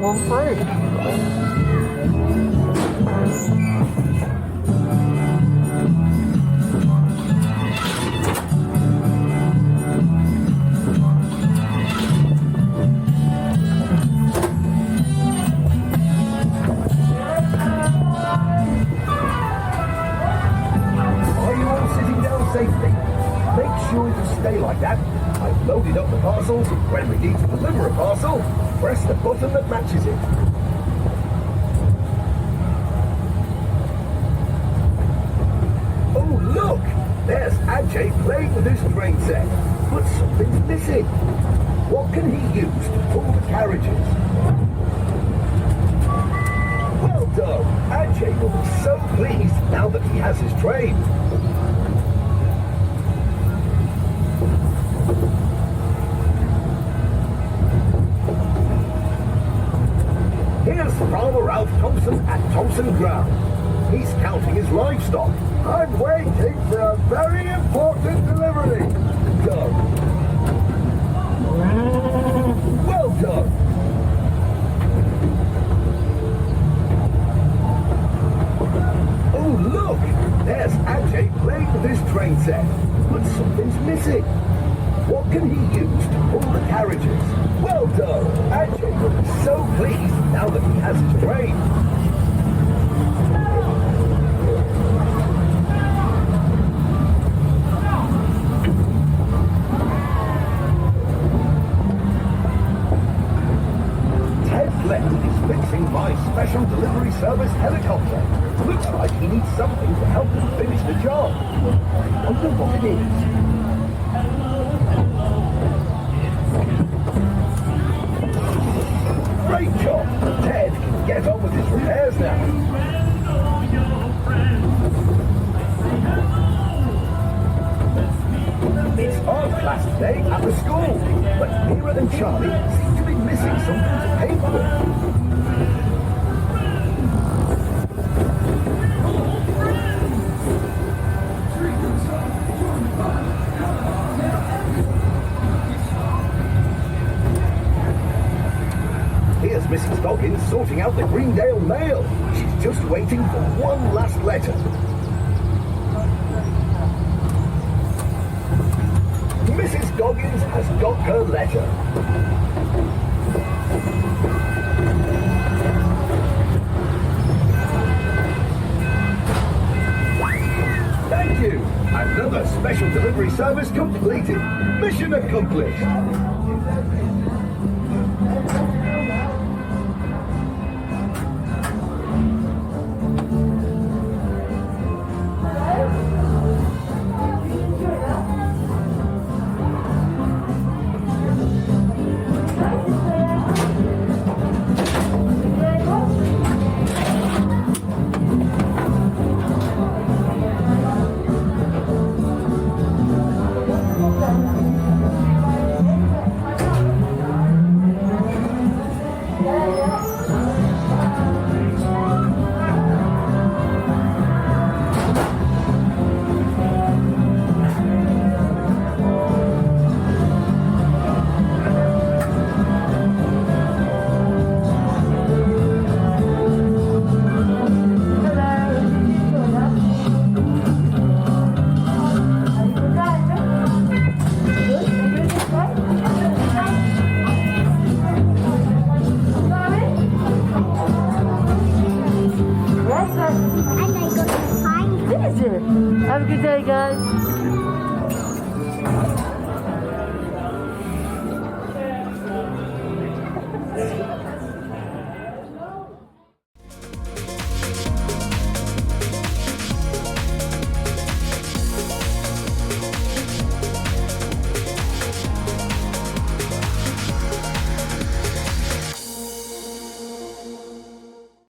problem-free. Safely. Make sure you stay like that. I've loaded up the parcels. When we need to deliver a parcel, press the button that matches it. Oh, look! There's Ajay playing with his train set. But something's missing. What can he use to pull the carriages? Well done! Ajay will be so pleased now that he has his train. Here's Farmer Ralph Thompson at Thompson Ground. He's counting his livestock. I'm waiting for a very important delivery. Done. Well done. Oh, look! There's Ajay playing with his train set. But something's missing. What can he use to pull the carriages? Well done! Ajay will be so pleased now that he has his train. Ted Glenn is fixing my special delivery service helicopter. Looks like he needs something to help him finish the job. I wonder what it is. Great job! Ted can get on with his repairs now. It's art class today at the school, but Mira and Charlie seem to be missing some piece of paper. Here's Mrs. Goggins sorting out the Greendale mail. She's just waiting for one last letter. Mrs. Goggins has got her letter. Thank you. Another special delivery service completed. Mission accomplished. Have a good day, guys.